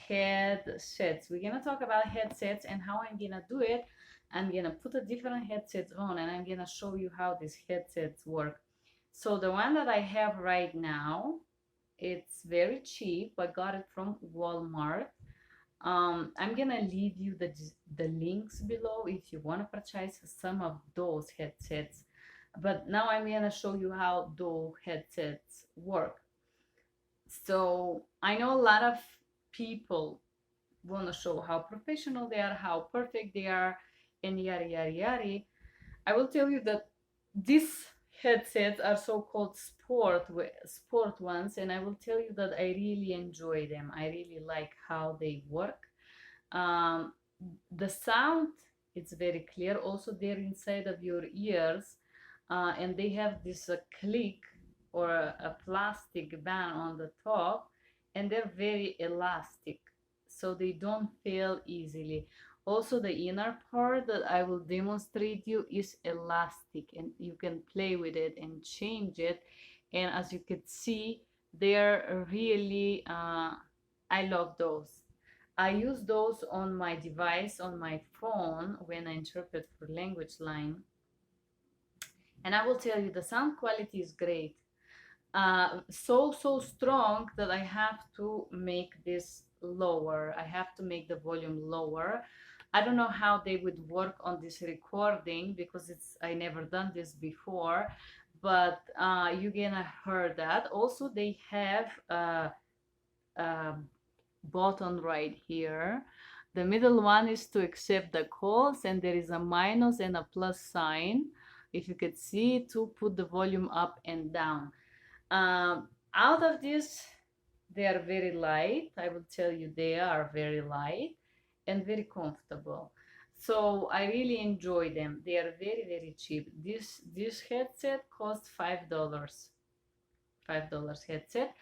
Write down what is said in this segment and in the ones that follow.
headsets. We're gonna talk about headsets and how I'm gonna do it. I'm gonna put a different headsets on and I'm gonna show you how these headsets work. So the one that I have right now, it's very cheap. I got it from Walmart. I'm gonna leave you the links below if you want to purchase some of those headsets. But now I'm gonna show you how those headsets work. So I know a lot of people want to show how professional they are, how perfect they are, and yada yada yada. I will tell you that these headsets are so-called sport ones, and I will tell you that I really enjoy them. I really like how they work. Um, the sound is very clear. Also, they're inside of your ears, and they have this click or a plastic band on the top, and they're very elastic, so they don't fail easily. Also, the inner part that I will demonstrate you is elastic, and you can play with it and change it. And as you can see, they're really I love those. I use those on my device, on my phone, when I interpret for language line. And I will tell you, the sound quality is great. So strong that I have to make this lower. I have to make the volume lower. I don't know how they would work on this recording because I never done this before, but you're gonna hear that. Also, they have a button right here. The middle one is to accept the calls, and there is a minus and a plus sign, if you could see, to put the volume up and down. Out of this, they are very light. I will tell you, they are very light and very comfortable. So I really enjoy them. They are very cheap. This headset costs $5. $5 headset.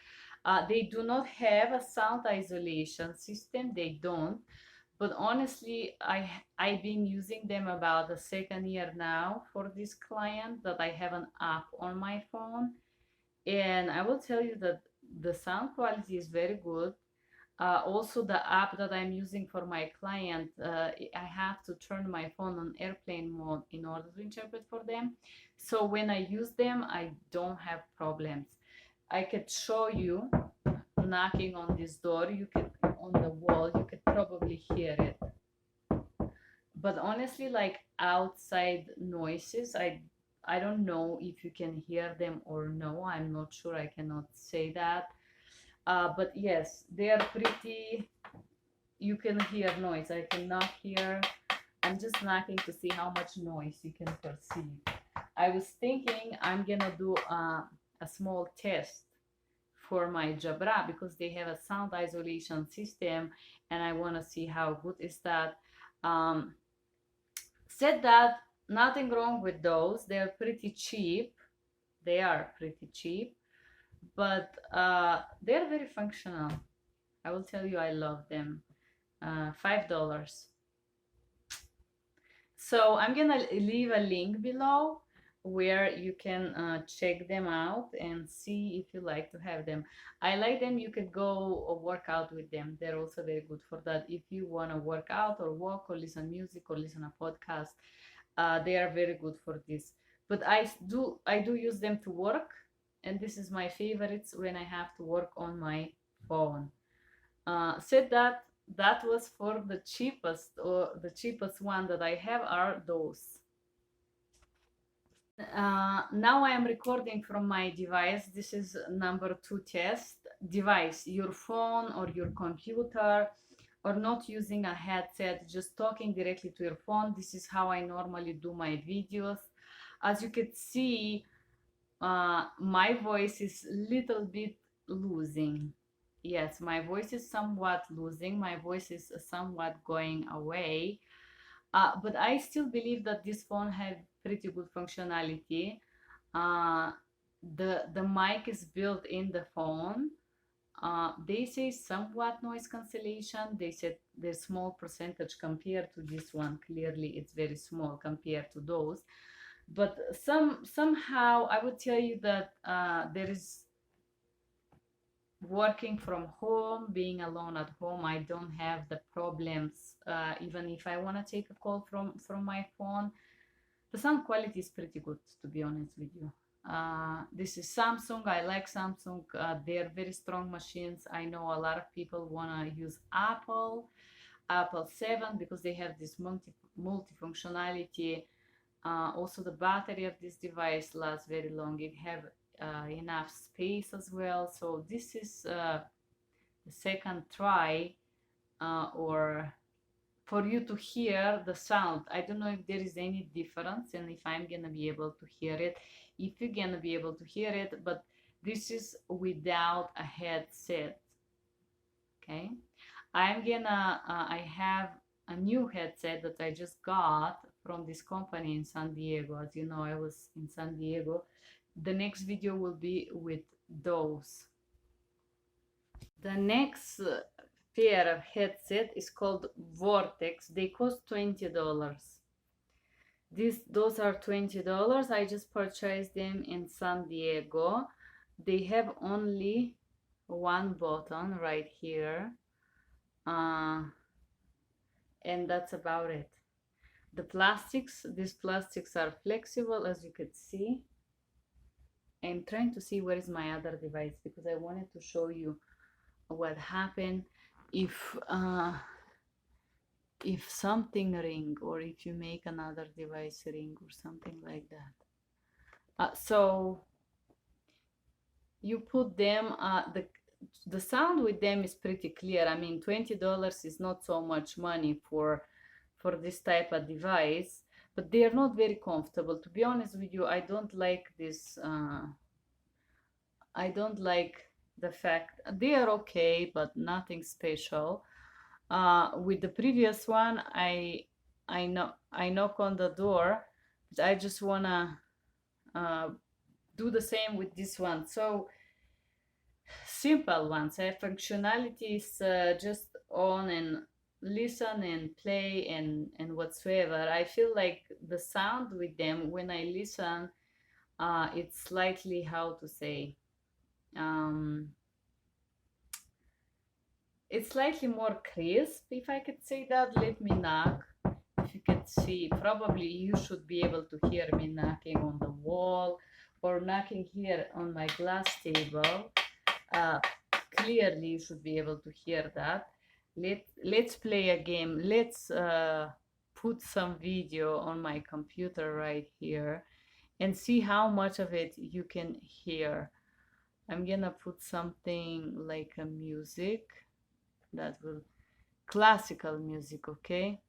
They do not have a sound isolation system. They don't. But honestly, I've been using them about the second year now for this client that I have an app on my phone, and I will tell you that the sound quality is very good. Also, the app that I'm using for my client, I have to turn my phone on airplane mode in order to interpret for them. So when I use them, I don't have problems. I could show you knocking on this door. You could, on the wall, you could probably hear it. But honestly, like outside noises, I don't know if you can hear them or no. I'm not sure. I cannot say that. But yes, they are pretty. You can hear noise. I can knock here. I'm just knocking to see how much noise you can perceive. I was thinking I'm gonna do a small test for my Jabra because they have a sound isolation system, and I want to see how good is that. Um, Said that, nothing wrong with those. They're pretty cheap. They are pretty cheap, but they're very functional. I will tell you, I love them. $5. So I'm gonna leave a link below where you can check them out and see if you like to have them. I like them. You could go work out with them. They're also very good for that. If you want to work out or walk or listen music or listen a podcast, they are very good for this. But I do use them to work, and this is my favorites when I have to work on my phone. Said that, that was for the cheapest, or the cheapest one that I have are those. Now I am recording from my device. This is number 2 test. Device, your phone or your computer, or not using a headset, just talking directly to your phone. This is how I normally do my videos. As you can see, my voice is little bit losing. Yes, my voice is somewhat losing. My voice is somewhat going away. But I still believe that this phone has pretty good functionality. Uh, the mic is built in the phone. They say somewhat noise cancellation. They said there's small percentage compared to this one. Clearly, it's very small compared to those. But somehow I would tell you that there is working from home, being alone at home, I don't have the problems. Even if I want to take a call from my phone, the sound quality is pretty good, to be honest with you. This is Samsung. I like Samsung. They're very strong machines. I know a lot of people want to use Apple 7, because they have this multi-functionality. Also, the battery of this device lasts very long. It have enough space as well. So this is the second try, or for you to hear the sound. I don't know if there is any difference and if I'm gonna be able to hear it. If you're gonna be able to hear it, but this is without a headset. Okay, I have a new headset that I just got from this company in San Diego. As you know, I was in San Diego. The next video will be with those. The next pair of headset is called Vortex. They cost $20. Those are $20. I just purchased them in San Diego. They have only one button right here, and that's about it. These plastics are flexible, as you could see. I'm trying to see where is my other device, because I wanted to show you what happened if something ring, or if you make another device ring or something like that. So you put them, the sound with them is pretty clear. I mean, $20 is not so much money for this type of device, but they are not very comfortable, to be honest with you. I don't like this. I don't like the fact they are okay, but nothing special. With the previous one, I knock on the door, but I just wanna do the same with this one. So simple ones. Functionality is just on and listen and play and whatsoever. I feel like the sound with them when I listen, it's slightly, how to say, it's slightly more crisp, if I could say that. Let me knock. If you could see, probably you should be able to hear me knocking on the wall or knocking here on my glass table. Clearly you should be able to hear that. Let's play a game. Let's put some video on my computer right here and see how much of it you can hear. I'm gonna put something like a music that will, classical music, okay?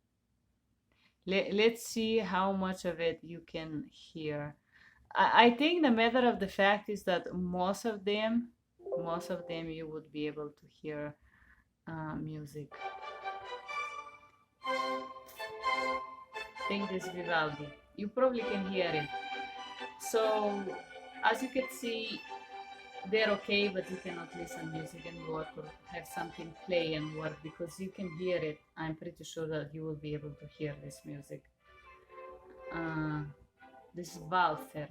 Let's see how much of it you can hear. I think the matter of the fact is that most of them you would be able to hear music. I think this Vivaldi. You probably can hear it. So, as you can see, they're okay, but you cannot listen music and work, or have something play and work, because you can hear it. I'm pretty sure that you will be able to hear this music. This is Walther.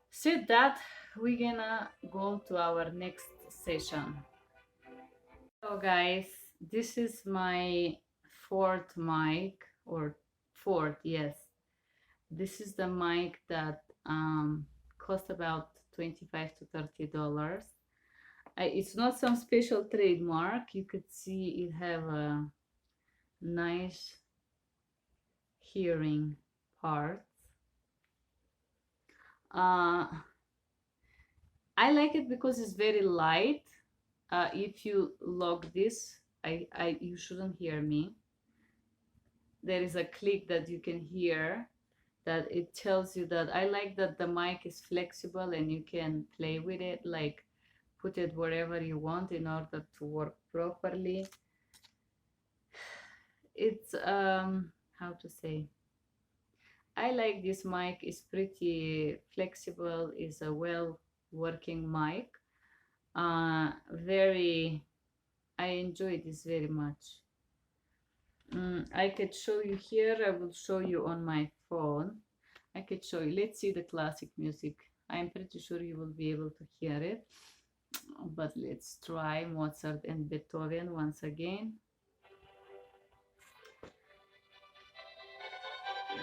Said that, we're gonna go to our next session. So guys, this is my fourth mic, or fourth, yes. This is the mic that cost about $25 to $30. It's not some special trademark. You could see it have a nice hearing part. I like it because it's very light. If you lock this, you shouldn't hear me. There is a click that you can hear that it tells you that. I like that the mic is flexible and you can play with it, like put it wherever you want in order to work properly. It's how to say, I like this mic. It's pretty flexible. It's a well working mic. I enjoy this very much. I could show you here. I will show you on my phone. I could show you. Let's see the classic music. I'm pretty sure you will be able to hear it. but let's try Mozart and Beethoven once again.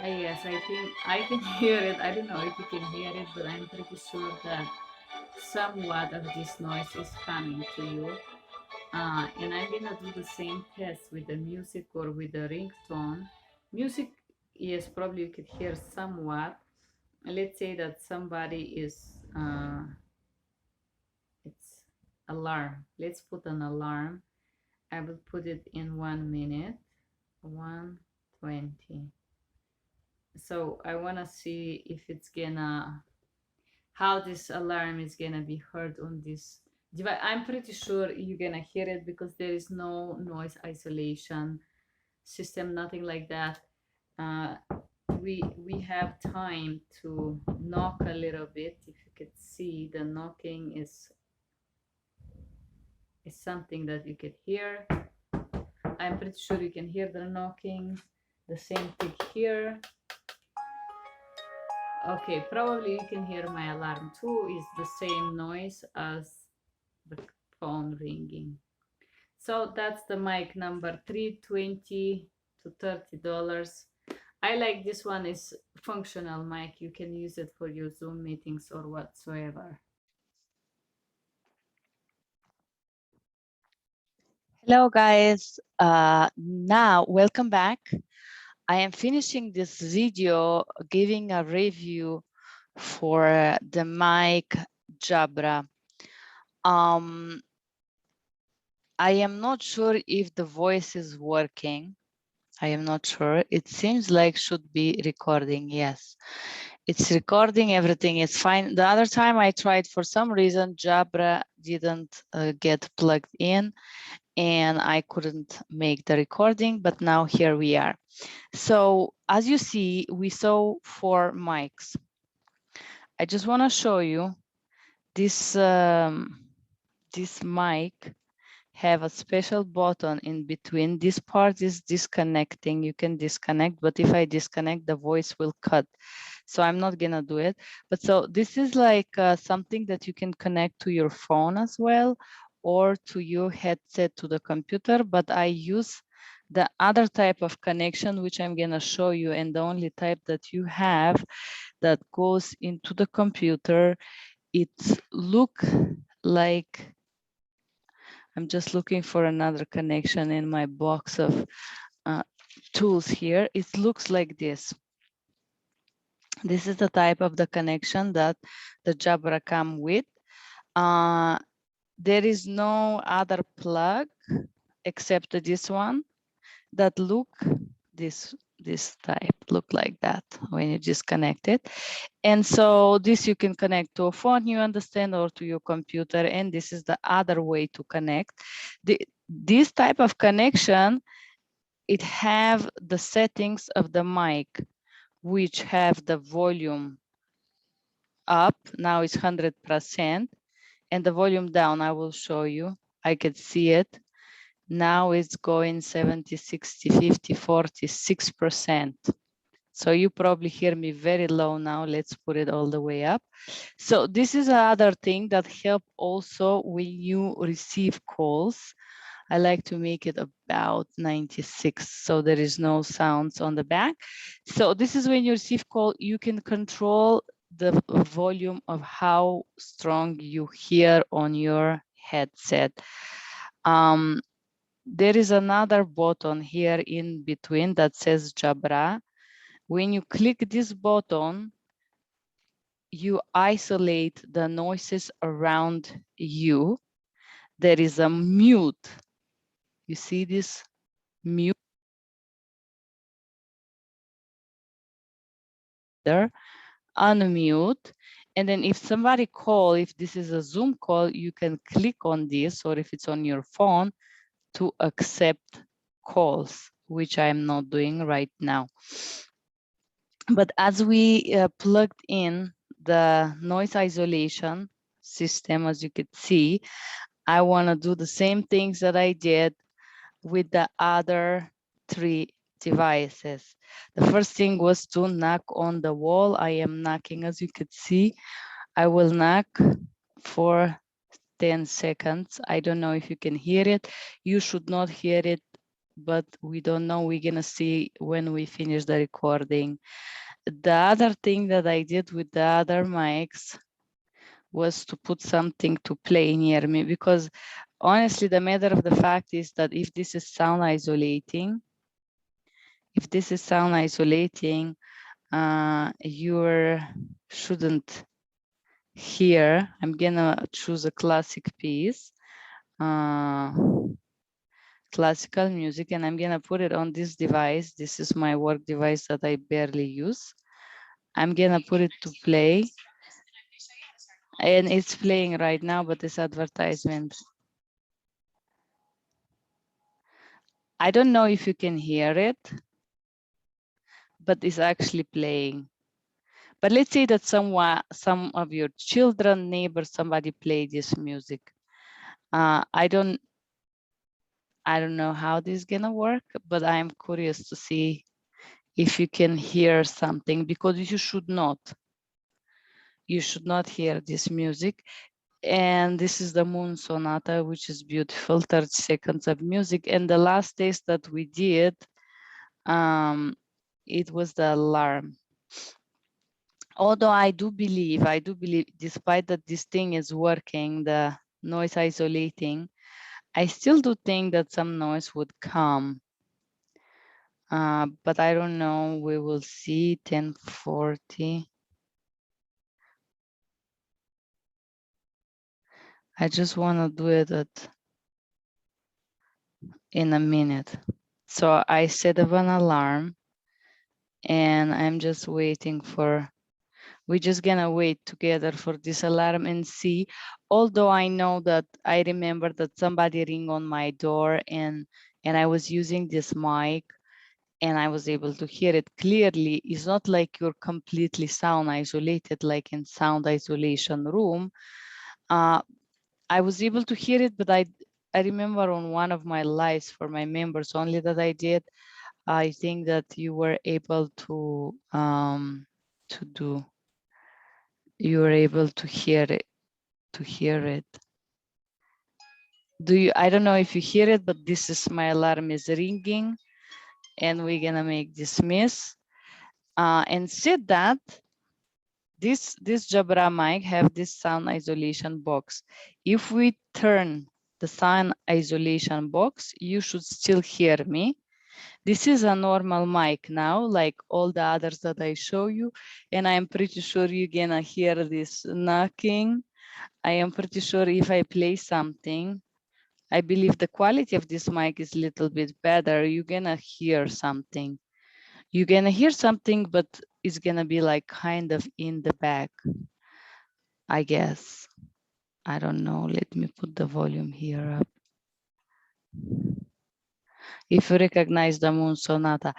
Yes, I think I can hear it. I don't know if you can hear it, but I'm pretty sure that somewhat of this noise is coming to you. And I'm gonna do the same test with the music or with the ringtone. Music, yes, probably you could hear somewhat. Let's say that somebody is, it's alarm. Let's put an alarm. I will put it in 1 minute, 1:20. So I wanna see if it's gonna, how this alarm is gonna be heard on this device. I'm pretty sure you're gonna hear it because there is no noise isolation system, nothing like that. Uh, we have time to knock a little bit. If you could see, the knocking is something that you could hear. I'm pretty sure you can hear the knocking. The same thing here. Okay, probably you can hear my alarm too. It's the same noise as the phone ringing. So that's the mic number 320 to $30. I like this one, is functional mic. You can use it for your Zoom meetings or whatsoever. Hello, guys. Now, welcome back. I am finishing this video giving a review for the mic Jabra. I am not sure if the voice is working. I am not sure. It seems like should be recording. Yes, it's recording. Everything is fine. The other time I tried, for some reason, Jabra didn't get plugged in, and I couldn't make the recording, but now here we are. So as you see, we saw 4 mics. I just want to show you this, this mic have a special button in between. This part is disconnecting. You can disconnect, but if I disconnect, the voice will cut. So I'm not gonna do it. But so this is like something that you can connect to your phone as well, or to your headset to the computer. But I use the other type of connection, which I'm gonna show you, and the only type that you have that goes into the computer. It look like, I'm just looking for another connection in my box of tools here. It looks like this. This is the type of the connection that the Jabra come with. There is no other plug except this one that look this type, look like that when you disconnect it. And so this you can connect to a phone, you understand, or to your computer. And this is the other way to connect. This type of connection, it have the settings of the mic, which have the volume up, now it's 100%, and the volume down, I will show you. I can see it. Now it's going 70, 60, 50, 40, 6%. So you probably hear me very low now. Let's put it all the way up. So this is another thing that help also when you receive calls. I like to make it about 96, so there is no sounds on the back. So this is when you receive call, you can control the volume of how strong you hear on your headset. There is another button here in between that says Jabra. When you click this button, you isolate the noises around you. There is a mute. You see this mute there, unmute. And then if somebody call, if this is a Zoom call, you can click on this, or if it's on your phone, to accept calls, which I'm not doing right now. But as we plugged in the noise isolation system, as you could see, I want to do the same things that I did with the other 3 devices. The first thing was to knock on the wall. I am knocking, as you could see. I will knock for 10 seconds. I don't know if you can hear it. You should not hear it, but we don't know. We're gonna see when we finish the recording. The other thing that I did with the other mics was to put something to play near me, because honestly, the matter of the fact is that if this is sound isolating, you shouldn't hear. I'm gonna choose a classic piece, classical music, and I'm gonna put it on this device. This is my work device that I barely use. I'm gonna put it to play, and it's playing right now, but it's advertisement. I don't know if you can hear it, but it's actually playing. But let's say that some of your children, neighbors, somebody play this music. I don't know how this is gonna work, but I'm curious to see if you can hear something, because you should not hear this music. And this is the Moon Sonata, which is beautiful, 30 seconds of music. And the last test that we did, it was the alarm. Although I do believe, despite that this thing is working, the noise isolating, I still do think that some noise would come. But I don't know, we will see. 10:40. I just want to do it in a minute. So I set up an alarm, and I'm just waiting for, we're just gonna wait together for this alarm and see. Although I know that I remember that somebody ring on my door, and I was using this mic, and I was able to hear it clearly. It's not like you're completely sound isolated, like in sound isolation room. I was able to hear it, but I remember on one of my lives for my members only that I did, I think that you were able to you were able to hear it. I don't know if you hear it, but this is my alarm is ringing, and we're gonna make dismiss. And said that this Jabra mic have this sound isolation box. If we turn the sound isolation box, you should still hear me. This is a normal mic now, like all the others that I show you. And I'm pretty sure you're gonna hear this knocking. I am pretty sure if I play something, I believe the quality of this mic is a little bit better. You're gonna hear something. You're gonna hear something, but it's gonna be like kind of in the back, I guess. I don't know. Let me put the volume here up. If you recognize the Moon Sonata,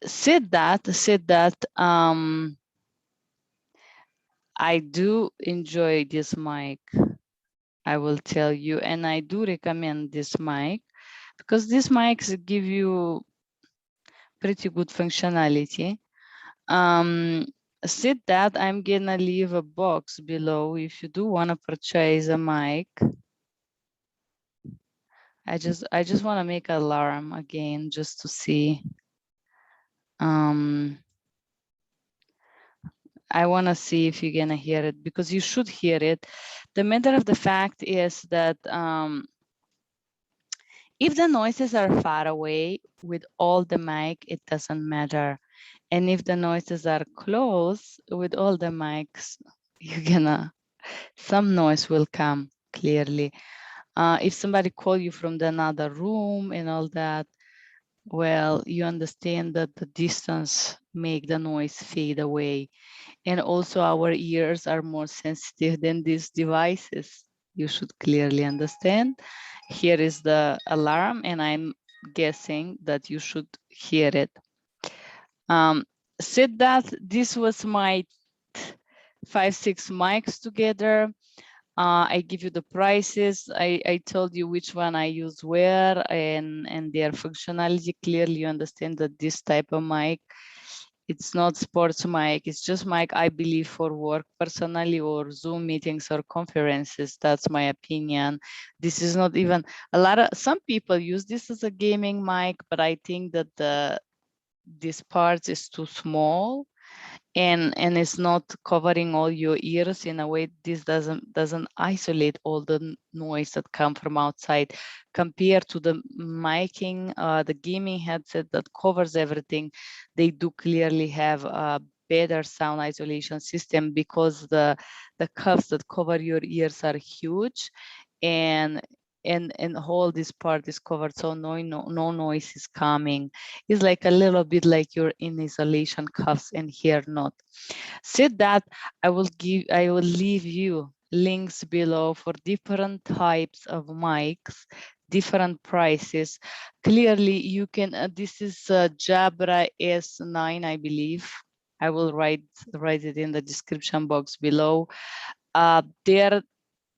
said that I do enjoy this mic, I will tell you, and I do recommend this mic because these mics give you pretty good functionality. Said that, I'm gonna leave a box below if you do want to purchase a mic. I just want to make an alarm again just to see. I want to see if you're gonna hear it, because you should hear it. The matter of the fact is that if the noises are far away with all the mic, it doesn't matter. And if the noises are close with all the mics, some noise will come clearly. If somebody call you from another room and all that, well, you understand that the distance make the noise fade away. And also our ears are more sensitive than these devices. You should clearly understand. Here is the alarm, and I'm guessing that you should hear it. Said that, this was my 5-6 mics together. I give you the prices. I told you which one I use where and their functionality. Clearly you understand that this type of mic It's not sports mic. It's just mic, I believe, for work personally or Zoom meetings or conferences. That's my opinion. This is not even some people use this as a gaming mic, but I think that this part is too small and it's not covering all your ears in a way. This doesn't isolate all the noise that come from outside compared to the miking, the gaming headset that covers everything. They do clearly have a better sound isolation system because the cuffs that cover your ears are huge, and and all this part is covered, so no noise is coming. It's like a little bit like you're in isolation cuffs, and here not. Said that, I will leave you links below for different types of mics, different prices. Clearly you can this is Jabra S9, I believe. I will write it in the description box below. They're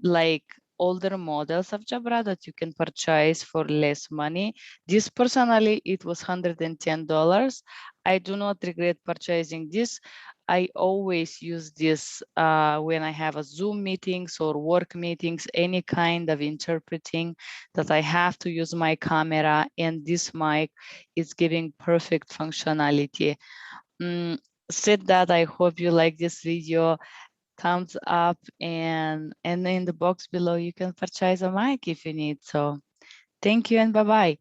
like older models of Jabra that you can purchase for less money. This personally, it was $110. I do not regret purchasing this. I always use this when I have a Zoom meetings or work meetings, any kind of interpreting that I have to use my camera, and this mic is giving perfect functionality. Said that, I hope you like this video. Thumbs up, and in the box below you can purchase a mic if you need. So thank you and bye bye.